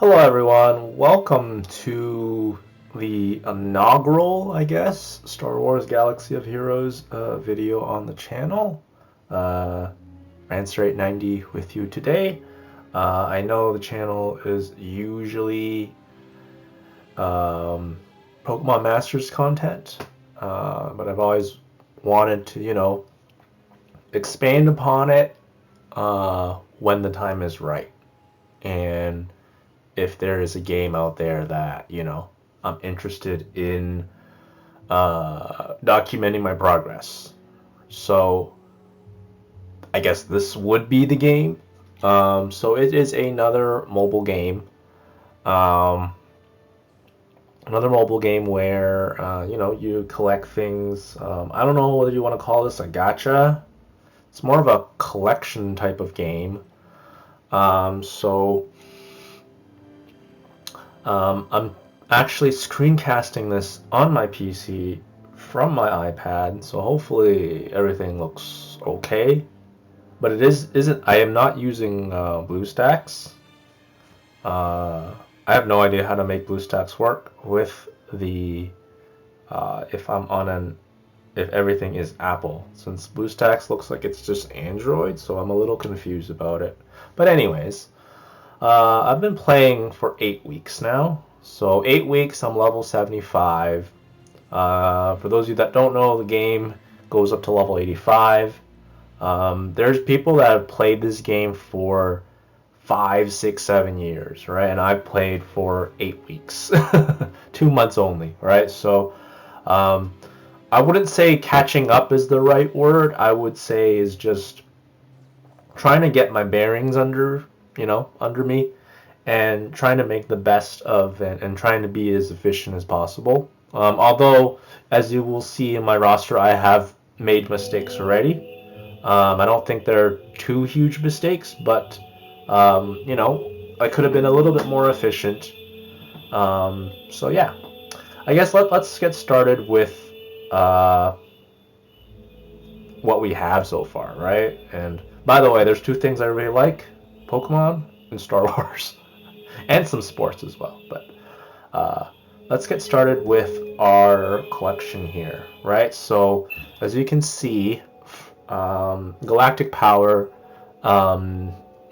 Hello everyone, welcome to the inaugural, I guess, Star Wars Galaxy of Heroes video on the channel. Rancer890 with you today. I know the channel is usually Pokemon Masters content, but I've always wanted to, expand upon it when the time is right. And if there is a game out there that, I'm interested in documenting my progress. So I guess this would be the game. So it is another mobile game. Another mobile game where, you collect things. I don't know whether you want to call this a gacha. It's more of a collection type of game. I'm actually screencasting this on my PC from my iPad, so hopefully everything looks okay. But isn't. I am not using BlueStacks. I have no idea how to make BlueStacks work with the if everything is Apple, since BlueStacks looks like it's just Android, so I'm a little confused about it. But anyways. I've been playing for 8 weeks now. So 8 weeks, I'm level 75. For those of you that don't know, the game goes up to level 85. There's people that have played this game for 5, 6, 7 years, right? And I've played for 8 weeks, 2 months only, right? So I wouldn't say catching up is the right word. I would say is just trying to get my bearings under me, and trying to make the best of it and trying to be as efficient as possible. Although, as you will see in my roster, I have made mistakes already. I don't think they're too huge mistakes, but, I could have been a little bit more efficient. So yeah, I guess let's get started with what we have so far, right? And by the way, there's two things I really like: Pokemon and Star Wars, and some sports as well. But let's get started with our collection here, right? So as you can see, Galactic Power,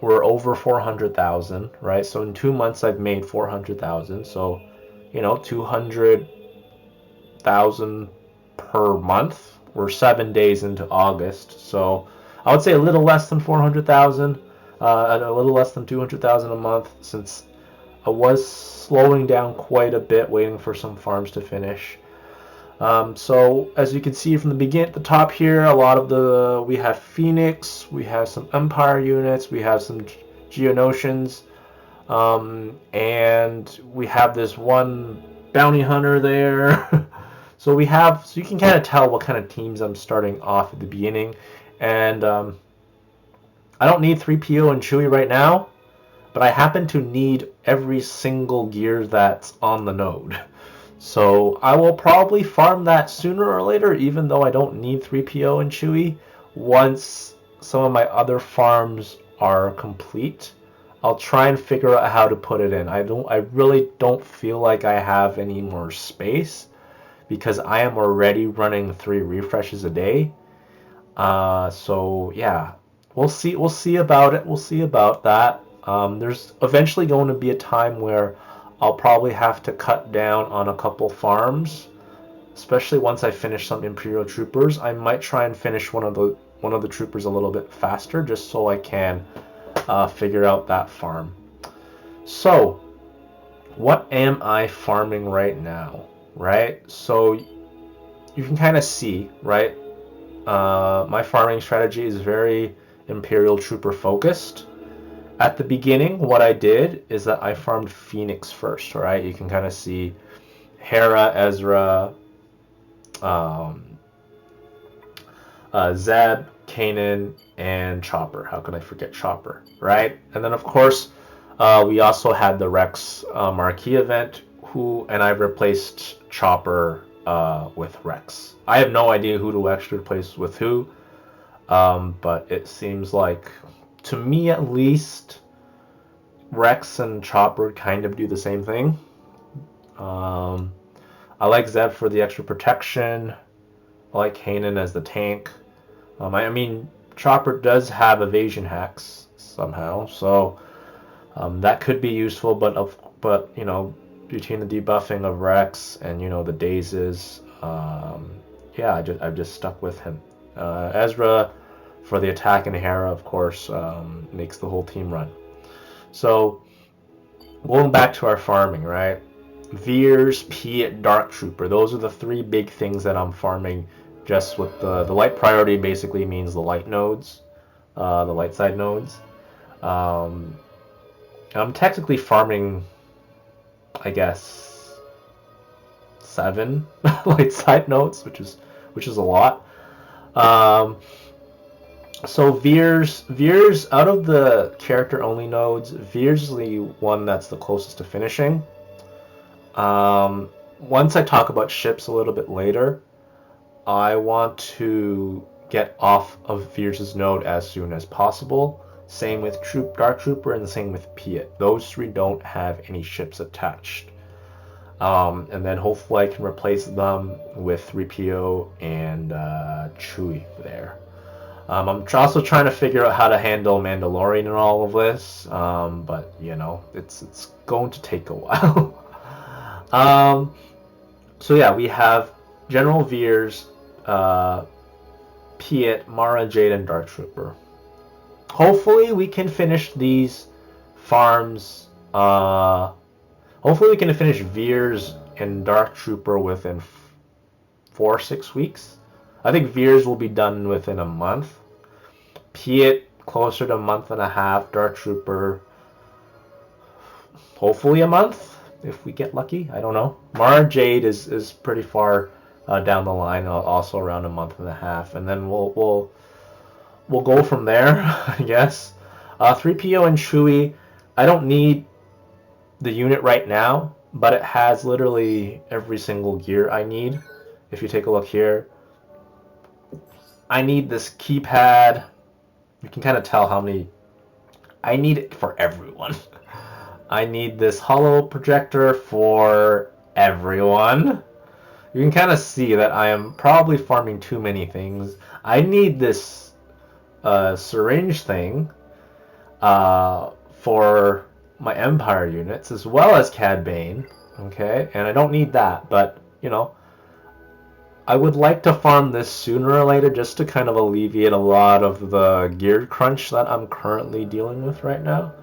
we're over 400,000, right? So in 2 months I've made 400,000. So 200,000 per month. We're 7 days into August, so I would say a little less than 400,000. And a little less than 200,000 a month, since I was slowing down quite a bit, waiting for some farms to finish. So as you can see from the beginning at the top here, a lot of we have Phoenix, we have some Empire units, we have some Geonosians, and we have this one bounty hunter there. So you can kind of tell what kind of teams I'm starting off at the beginning, and I don't need 3PO and Chewie right now, but I happen to need every single gear that's on the node. So I will probably farm that sooner or later, even though I don't need 3PO and Chewie. Once some of my other farms are complete, I'll try and figure out how to put it in. I really don't feel like I have any more space, because I am already running 3 refreshes a day. So yeah. We'll see about it. We'll see about that. There's eventually going to be a time where I'll probably have to cut down on a couple farms, especially once I finish some Imperial troopers. I might try and finish one of the troopers a little bit faster, just so I can figure out that farm. So, what am I farming right now? Right? So you can kind of see, right? My farming strategy is very Imperial Trooper focused. At the beginning, what I did is that I farmed Phoenix first, right? You can kind of see Hera, Ezra, Zeb, Kanan, and Chopper. How can I forget Chopper, right? And then, of course, we also had the Rex Marquee event, and I've replaced Chopper with Rex. I have no idea who to actually replace with who. But it seems like, to me at least, Rex and Chopper kind of do the same thing. I like Zeb for the extra protection. I like Kanan as the tank. I mean, Chopper does have evasion hacks somehow, so that could be useful. But you know, between the debuffing of Rex and you know the dazes, yeah, I've just stuck with him. Ezra for the attack, and Hera, of course, makes the whole team run. So going back to our farming, right? Veers, Piet, Dark Trooper. Those are the three big things that I'm farming. Just with the light priority basically means the light nodes, the light side nodes. I'm technically farming, I guess, 7 light side nodes, which is a lot. So Veers out of the character only nodes, Veers is the one that's the closest to finishing. Once I talk about ships a little bit later, I want to get off of Veers' node as soon as possible. Same with Dark Trooper and the same with Piet. Those three don't have any ships attached. And then hopefully I can replace them with 3PO and Chewie there. I'm also trying to figure out how to handle Mandalorian in all of this, but you know, it's going to take a while. So yeah, we have General Veers, Piet, Mara Jade, and Dark Trooper. Hopefully we can finish these farms. Hopefully we can finish Veers and Dark Trooper within 4-6 weeks. I think Veers will be done within a month. Piet closer to a month and a half. Dark Trooper hopefully a month if we get lucky. I don't know. Mara Jade is pretty far down the line, also around a month and a half, and then we'll go from there, I guess. 3PO and Chewie, I don't need the unit right now, but it has literally every single gear I need. If you take a look here, I need this keypad. You can kind of tell how many. I need it for everyone. I need this holo projector for everyone. You can kind of see that I am probably farming too many things. I need this syringe thing for my Empire units, as well as Cad Bane. Okay, and I don't need that, but you know, I would like to farm this sooner or later just to kind of alleviate a lot of the gear crunch that I'm currently dealing with right now.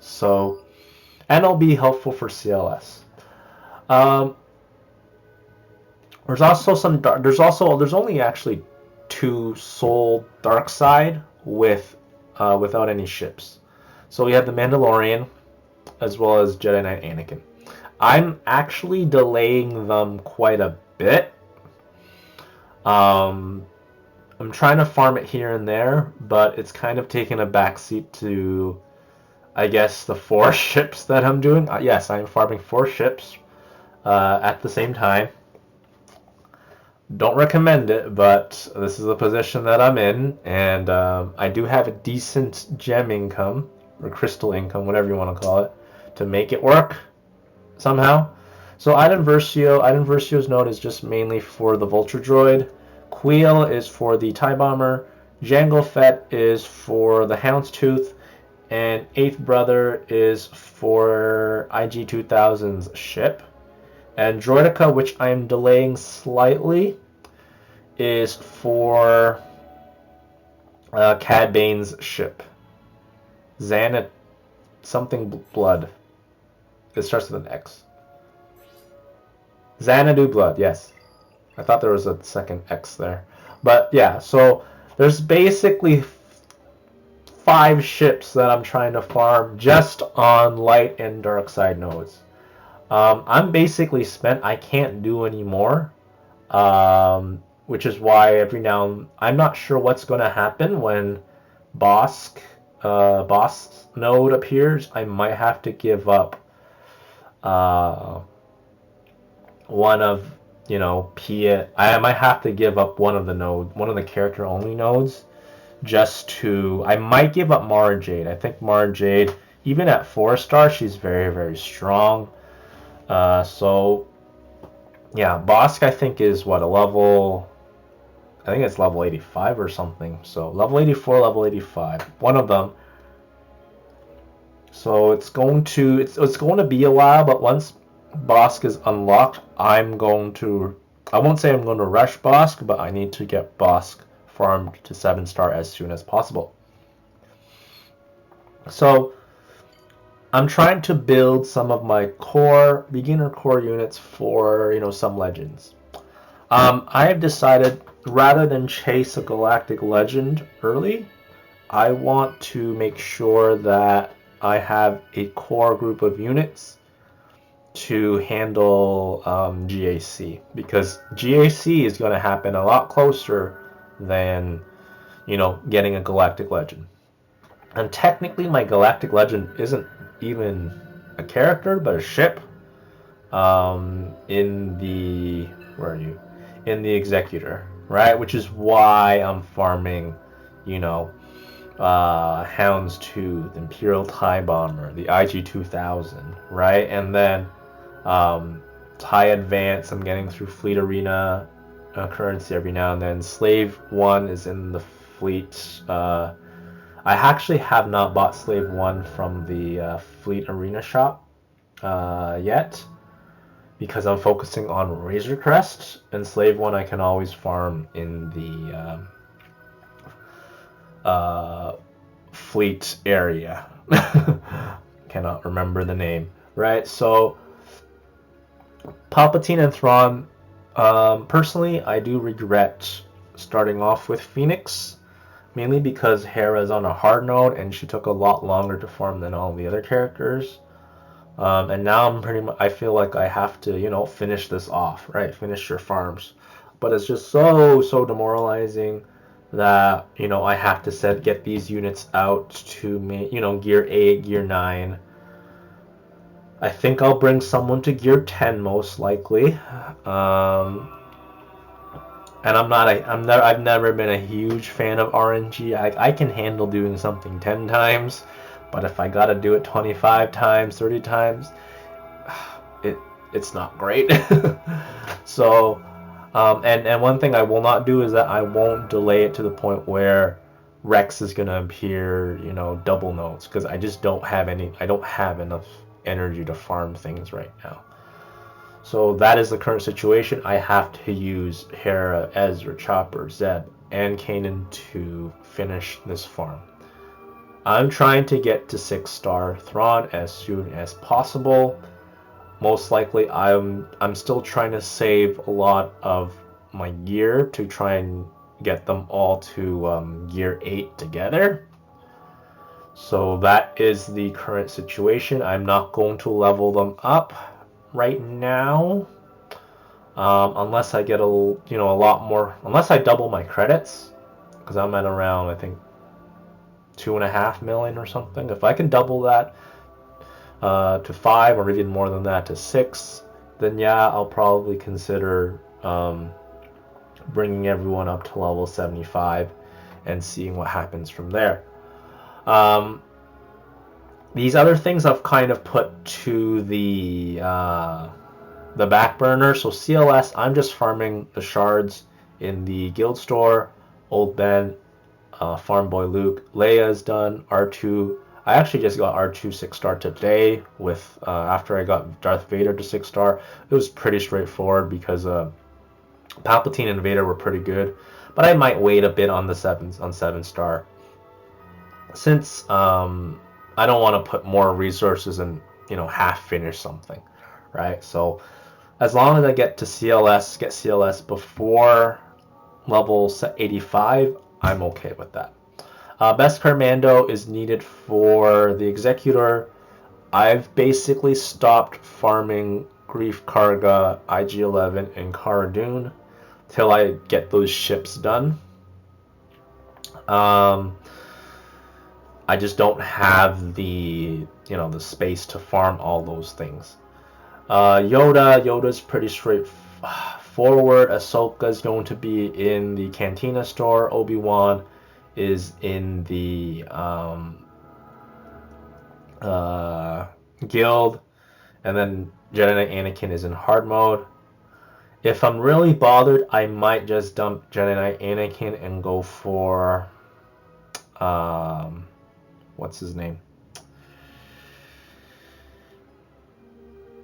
So, and it'll be helpful for CLS. There's also some dark. There's only actually 2 Soul Dark Side without any ships. So we have the Mandalorian, as well as Jedi Knight Anakin. I'm actually delaying them quite a bit. I'm trying to farm it here and there, but it's kind of taken a backseat to, I guess, the 4 ships that I'm doing. Yes, I'm farming 4 ships at the same time. Don't recommend it, but this is the position that I'm in, and I do have a decent gem income, or crystal income, whatever you want to call it, to make it work somehow. So Iden Versio's node is just mainly for the Vulture Droid. Queel is for the TIE Bomber. Jango Fett is for the Houndstooth. And Eighth Brother is for IG-2000's ship. And Droidica, which I am delaying slightly, is for Cad Bane's ship. Xana something blood. It starts with an X. Xanadu Blood, yes. I thought there was a second X there. But yeah, so there's basically 5 ships that I'm trying to farm just on light and dark side nodes. I'm basically spent. I can't do any more, which is why every now I'm not sure what's going to happen when boss node appears. I might have to give up one of, you know, Piet. I might have to give up one of the character only nodes, just to. I might give up Mara Jade. I think Mara Jade, even at 4-star, she's very, very strong. So yeah, Bosk I think is what, a level, I think it's level 85 or something. So level 84, level 85, one of them. So it's going to be a while, but once Bosk is unlocked, I won't say I'm going to rush Bosk, but I need to get Bosk farmed to 7-star as soon as possible. So I'm trying to build some of my beginner core units for, some legends. I have decided, rather than chase a galactic legend early, I want to make sure that I have a core group of units to handle GAC, because GAC is going to happen a lot closer than, getting a galactic legend. And technically my galactic legend isn't even a character, but a ship. In the where are you? In the Executor, right? Which is why I'm farming, Houndstooth, Imperial TIE Bomber, the IG-2000, right? And then TIE Advance, I'm getting through Fleet Arena currency every now and then. Slave 1 is in the fleet. I actually have not bought Slave 1 from the Fleet Arena shop yet, because I'm focusing on Razor Crest, and Slave 1 I can always farm in the fleet area. Cannot remember the name, right? So Palpatine and Thrawn, personally I do regret starting off with Phoenix, mainly because Hera's on a hard node and she took a lot longer to farm than all the other characters. And now I feel like I have to, finish this off, right? Finish your farms. But it's just so demoralizing that, I have to get these units out to gear 8, gear 9. I think I'll bring someone to gear 10 most likely. And I've never been a huge fan of RNG. I can handle doing something 10 times, but if I gotta do it 25 times, 30 times, it's not great. So, and one thing I will not do is that I won't delay it to the point where Rex is gonna appear, double nodes, because I just don't have enough energy to farm things right now. So that is the current situation. I have to use Hera, Ezra, Chopper, Zeb, and Kanan to finish this farm. I'm trying to get to 6-star Thrawn as soon as possible. Most likely, I'm still trying to save a lot of my gear to try and get them all to gear 8 together. So that is the current situation. I'm not going to level them up right now, unless I get a lot more, unless I double my credits, because I'm at around, I think, 2.5 million or something. If I can double that to 5, or even more than that to 6, then yeah, I'll probably consider bringing everyone up to level 75 and seeing what happens from there. These other things I've kind of put to the back burner. So CLS, I'm just farming the shards in the guild store. Old Ben, Farm Boy Luke, Leia's done. R2, I actually just got R2 6-star today with after I got Darth Vader to 6-star. It was pretty straightforward because Palpatine and Vader were pretty good, but I might wait a bit on the 7-star, since I don't want to put more resources and half finish something, right? So as long as I get CLS before level 85, I'm okay with that. Best Commando is needed for the Executor. I've basically stopped farming Grief Karga, IG-11, and Cara Dune till I get those ships done. I just don't have the the space to farm all those things. Yoda's pretty straightforward. Ahsoka is going to be in the Cantina store. Obi-Wan is in the guild, and then Jedi Knight Anakin is in hard mode. If I'm really bothered, I might just dump Jedi Knight Anakin and go for what's his name?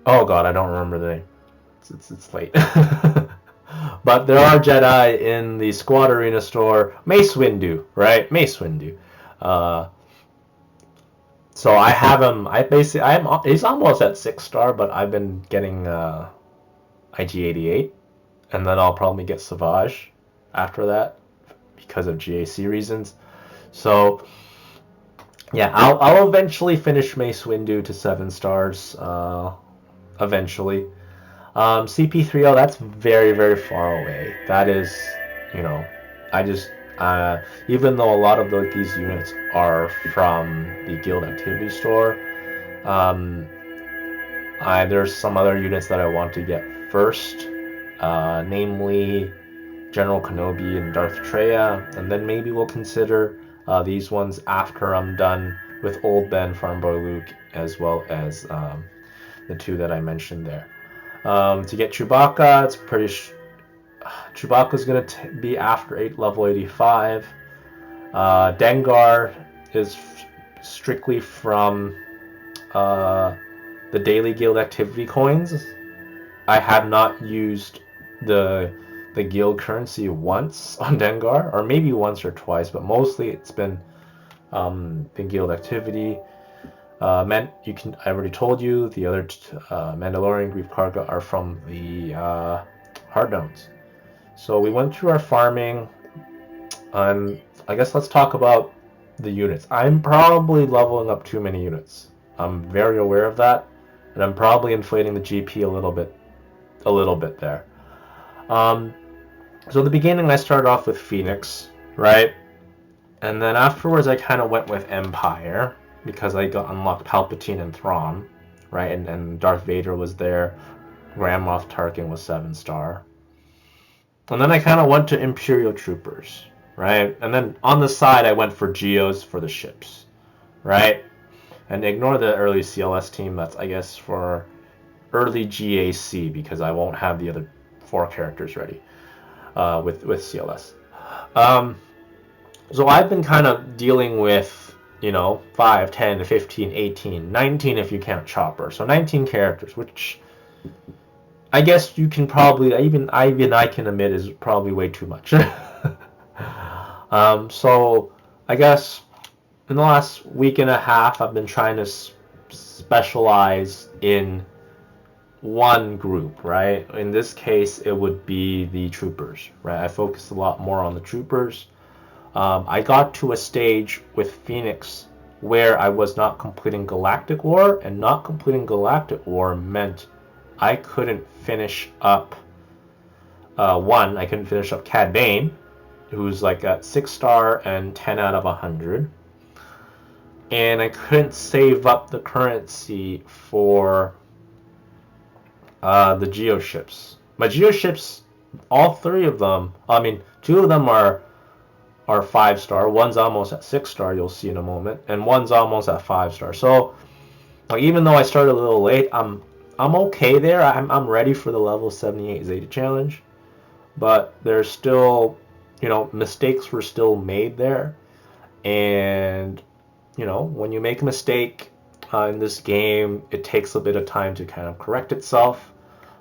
Oh god, I don't remember the name. It's late. But there are Jedi in the Squad Arena store. Mace Windu, right? Mace Windu. So I have him. He's almost at 6-star, but I've been getting IG-88, and then I'll probably get Savage after that because of GAC reasons. So yeah, I'll eventually finish Mace Windu to 7 stars. Eventually. CP3O, that's very, very far away. That is, I just, even though a lot of these units are from the Guild Activity Store, there's some other units that I want to get first, namely General Kenobi and Darth Treya, and then maybe we'll consider these ones after I'm done with Old Ben, Farmboy Luke, as well as the 2 that I mentioned there. To get Chewbacca, it's pretty. Chewbacca's gonna be after level 85. Dengar is strictly from the daily guild activity coins. I have not used the guild currency once on Dengar, or maybe once or twice, but mostly it's been the guild activity. I already told you the other Mandalorian Grief Karga are from the hard notes. So we went through our farming, and I guess let's talk about the units. I'm probably leveling up too many units. I'm very aware of that, and I'm probably inflating the GP a little bit there. So at the beginning I started off with Phoenix, right? And then afterwards I kind of went with Empire, because I got unlocked Palpatine and Thrawn, right? And Darth Vader was there. Grand Moff Tarkin was 7-star. And then I kind of went to Imperial Troopers, right? And then on the side, I went for Geos for the ships, right? And ignore the early CLS team. That's, I guess, for early GAC, because I won't have the other 4 characters ready with CLS. So I've been kind of dealing with 5, 10, 15, 18, 19 if you count Chopper. So 19 characters, which I guess you can probably, even I can admit, is probably way too much. So I guess in the last week and a half, I've been trying to specialize in one group, right? In this case, it would be the troopers, right? I focused a lot more on the troopers. I got to a stage with Phoenix where I was not completing Galactic War, and not completing Galactic War meant I couldn't finish up I couldn't finish up Cad Bane, who's like at 6-star and 10 out of 100, and I couldn't save up the currency for the Geoships. My Geoships, all 3 of them, 2 of them are 5-star. One's almost at 6-star, you'll see in a moment, and one's almost at 5-star. So, even though I started a little late, I'm okay there. I'm ready for the level 78 Zeta challenge, but there's still, mistakes were still made there, and when you make a mistake in this game, it takes a bit of time to kind of correct itself.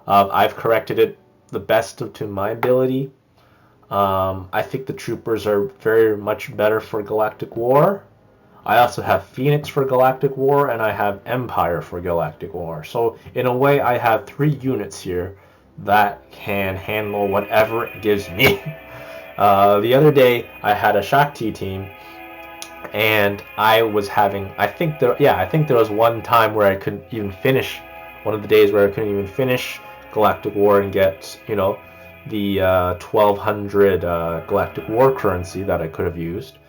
I've corrected it the best to my ability. I think the troopers are very much better for Galactic War. I also have Phoenix for Galactic War, and I have Empire for Galactic War. So in a way, I have 3 units here that can handle whatever it gives me. The other day, I had a Shakti team, and I was having, I think there was one time where I couldn't even finish, one of the days where I couldn't even finish Galactic War and get, the 1200 Galactic War currency that I could have used.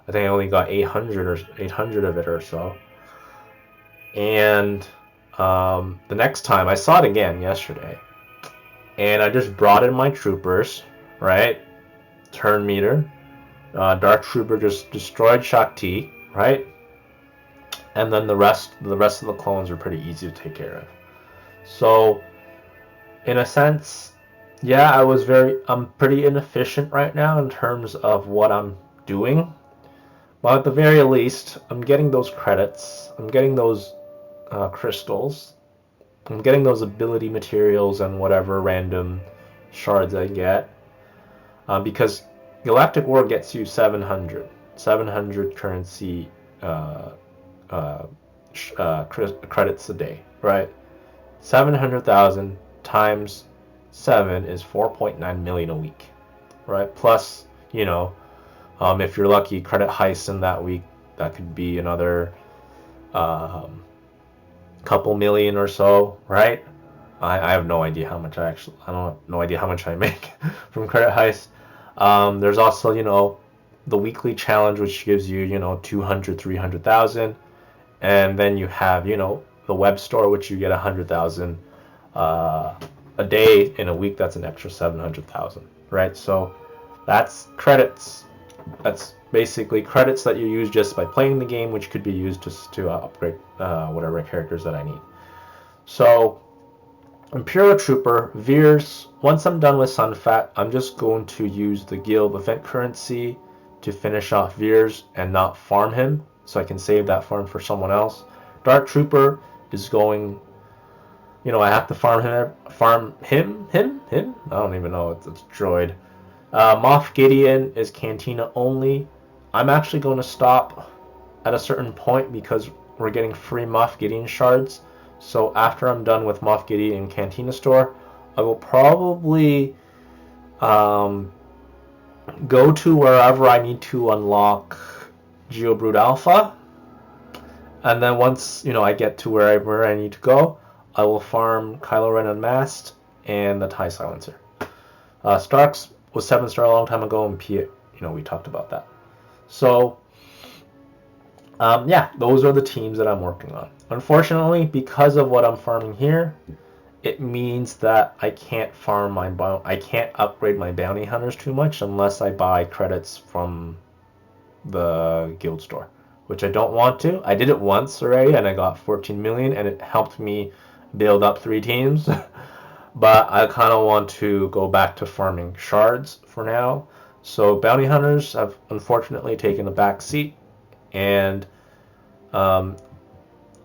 I think I only got 800 of it or so. And the next time, I saw it again yesterday, and I just brought in my troopers, right? Turn meter. Dark Trooper just destroyed Shakti, right? and then the rest of the clones are pretty easy to take care of. So in a sense, yeah, I'm pretty inefficient right now in terms of what I'm doing. But at the very least, I'm getting those credits. I'm getting those crystals. I'm getting those ability materials and whatever random shards I get. Because Galactic War gets you 700 currency credits a day, right? 700,000 times 7 is 4.9 million a week, right? Plus, if you're lucky, credit heist in that week, that could be another couple million or so, right? I have no idea how much I don't have no idea how much I make from credit heist. There's also, the weekly challenge, which gives you, 200, 300,000. And then you have, the web store, which you get 100,000 a day. In a week, that's an extra 700,000, right? So that's credits. That's basically credits that you use just by playing the game, which could be used to upgrade whatever characters that I need. So Imperial Trooper, Veers, once I'm done with Sunfat, I'm just going to use the guild event currency to finish off Veers and not farm him, so I can save that farm for someone else. Dark Trooper is going, I have to farm him. I don't even know, it's droid. Moff Gideon is Cantina only. I'm actually going to stop at a certain point because we're getting free Moff Gideon shards. So after I'm done with Moff Gideon and Cantina store, I will probably go to wherever I need to unlock Geobrood Alpha. And then once, I get to wherever I need to go, I will farm Kylo Ren Unmasked and the TIE Silencer. Starks was 7-star a long time ago, and Piet, we talked about that. So, yeah, those are the teams that I'm working on. Unfortunately, because of what I'm farming here, it means that I can't I can't upgrade my bounty hunters too much unless I buy credits from the guild store, which I don't want to. I did it once already, and I got 14 million, and it helped me build up 3 teams. But I kind of want to go back to farming shards for now. So bounty hunters have unfortunately taken a back seat, and I'm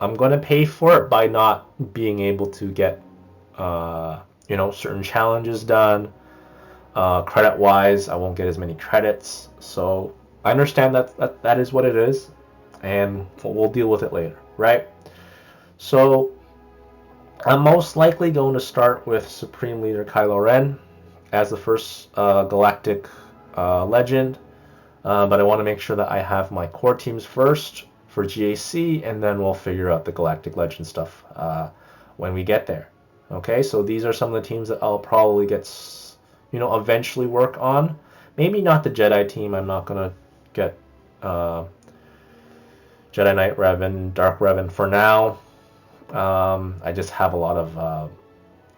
going to pay for it by not being able to get certain challenges done. Credit-wise, I won't get as many credits. So I understand that is what it is, and we'll deal with it later, right? So I'm most likely going to start with Supreme Leader Kylo Ren as the first galactic legend, but I want to make sure that I have my core teams first for GAC, and then we'll figure out the galactic legend stuff when we get there. Okay, so these are some of the teams that I'll probably get, eventually work on. Maybe not the Jedi team. I'm not going to get Jedi Knight Revan, Dark Revan for now. I just have a lot of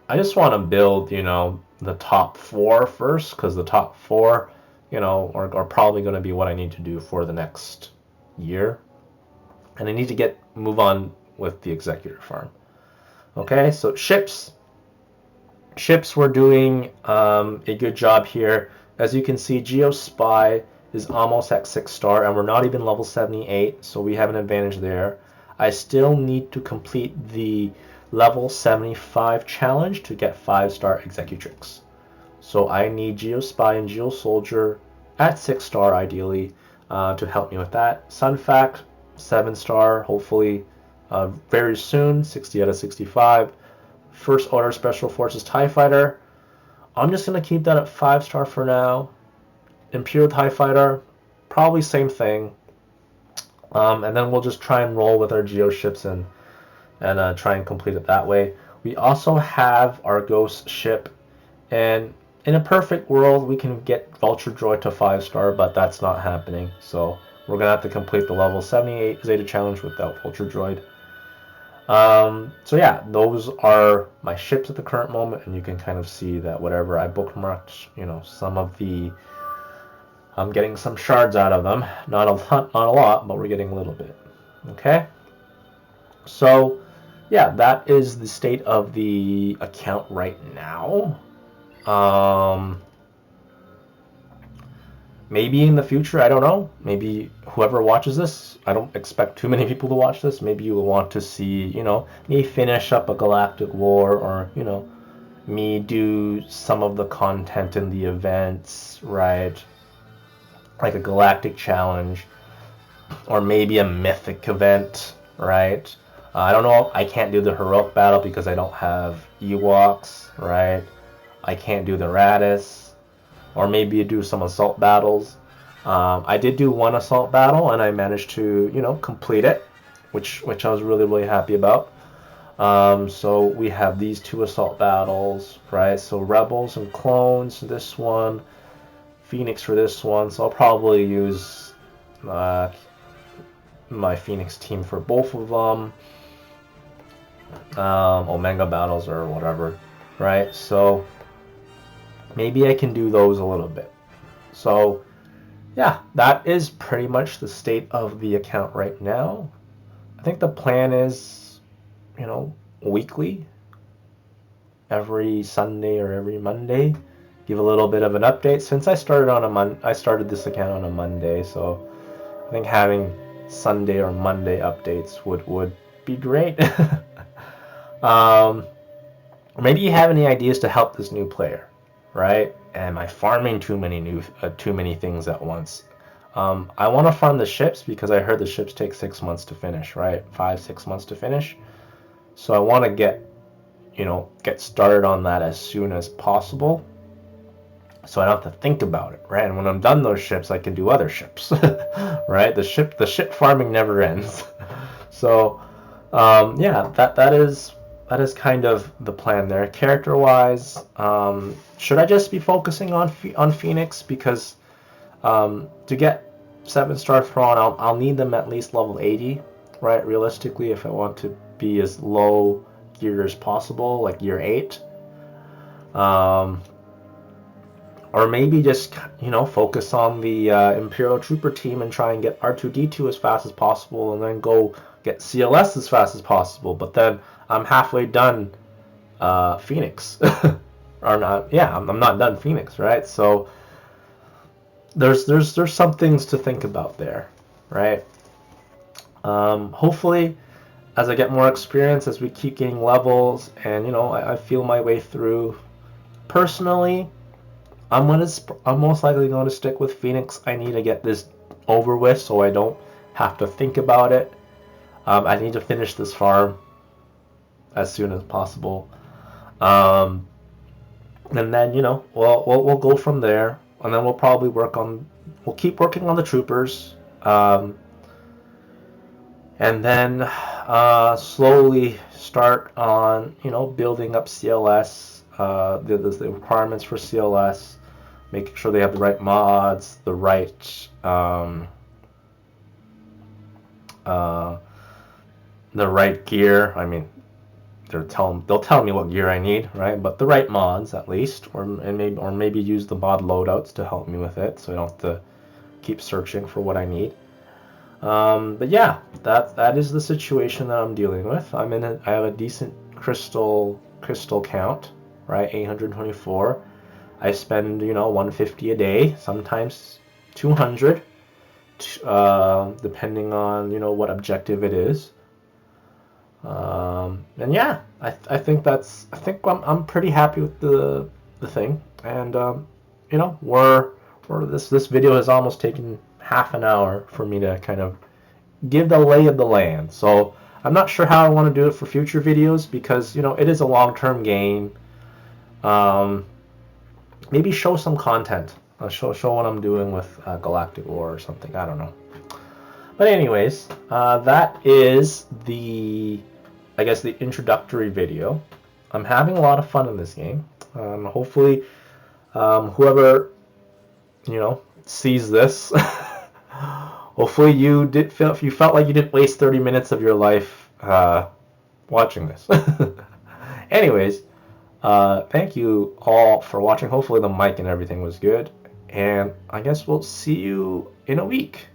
I just want to build the top 4 first, because the top 4 are probably going to be what I need to do for the next year, and I need to move on with the Executor farm. Okay, so ships we're doing a good job here. As you can see, Geospy is almost at 6-star, and we're not even level 78, so we have an advantage there. I still need to complete the level 75 challenge to get 5-star Executrix. So I need Geospy and Geosoldier at 6-star ideally to help me with that. Sunfact, 7-star, hopefully very soon, 60 out of 65. First Order Special Forces TIE Fighter. I'm just going to keep that at 5-star for now. Imperial TIE Fighter, probably same thing. And then we'll just try and roll with our Geo ships and try and complete it that way. We also have our Ghost ship, and in a perfect world we can get Vulture Droid to 5-star, but that's not happening. So we're gonna have to complete the level 78 Zeta challenge without Vulture Droid. So yeah, those are my ships at the current moment, and you can kind of see that whatever I bookmarked, some of the I'm getting some shards out of them. Not a lot, but we're getting a little bit. Okay? So yeah, that is the state of the account right now. Um, Maybe in the future, I don't know. Maybe whoever watches this, I don't expect too many people to watch this. Maybe you will want to see, me finish up a Galactic War, or, me do some of the content in the events, right? Like a Galactic Challenge, or maybe a Mythic event, right? I don't know. I can't do the Heroic Battle because I don't have Ewoks, right? I can't do the Radis, or maybe you do some assault battles. I did do one assault battle, and I managed to, complete it, which I was really, really happy about. So we have these two assault battles, right? So Rebels and Clones, this one, Phoenix for this one. So I'll probably use my Phoenix team for both of them. Omega battles or whatever, right? So maybe I can do those a little bit. So yeah, that is pretty much the state of the account right now. I think the plan is, weekly, every Sunday or every Monday, give a little bit of an update. Since I started this account on a Monday, so I think having Sunday or Monday updates would be great. Maybe you have any ideas to help this new player, right? Am I farming too many things at once? I want to farm the ships because I heard the ships take 6 months to finish, right? 5-6 months to finish. So I want to get started on that as soon as possible, so I don't have to think about it, right? And when I'm done those ships, I can do other ships, right? The ship farming never ends. So yeah, that is kind of the plan there. Character wise, should I just be focusing on Phoenix, because to get 7-star Thrawn, I'll need them at least level 80, right? Realistically, if I want to be as low gear as possible, like year 8. Or maybe just, focus on the Imperial Trooper team and try and get R2-D2 as fast as possible, and then go get CLS as fast as possible. But then I'm halfway done Phoenix. Or not, yeah, I'm not done Phoenix, right? So there's some things to think about there, right? Hopefully, as I get more experience, as we keep gaining levels, and I feel my way through. Personally, I'm most likely going to stick with Phoenix. I need to get this over with so I don't have to think about it. I need to finish this farm as soon as possible, and then we'll go from there, and then we'll keep working on the troopers, and then slowly start on building up CLS, the requirements for CLS, making sure they have the right mods, the right gear. I mean, they'll tell me what gear I need, right? But the right mods at least, or maybe use the mod loadouts to help me with it, so I don't have to keep searching for what I need. But yeah, that is the situation that I'm dealing with. I have a decent crystal count, right? 824. I spend 150 a day, sometimes 200, depending on what objective it is. And yeah, I think I'm pretty happy with the thing, and this video has almost taken half an hour for me to kind of give the lay of the land. So I'm not sure how I want to do it for future videos, because it is a long-term game. Maybe show some content. Show what I'm doing with Galactic War or something. I don't know. But anyways, that is I guess the introductory video. I'm having a lot of fun in this game. Hopefully, whoever sees this, hopefully you felt like you didn't waste 30 minutes of your life watching this. Anyways, thank you all for watching. Hopefully the mic and everything was good, and I guess we'll see you in a week.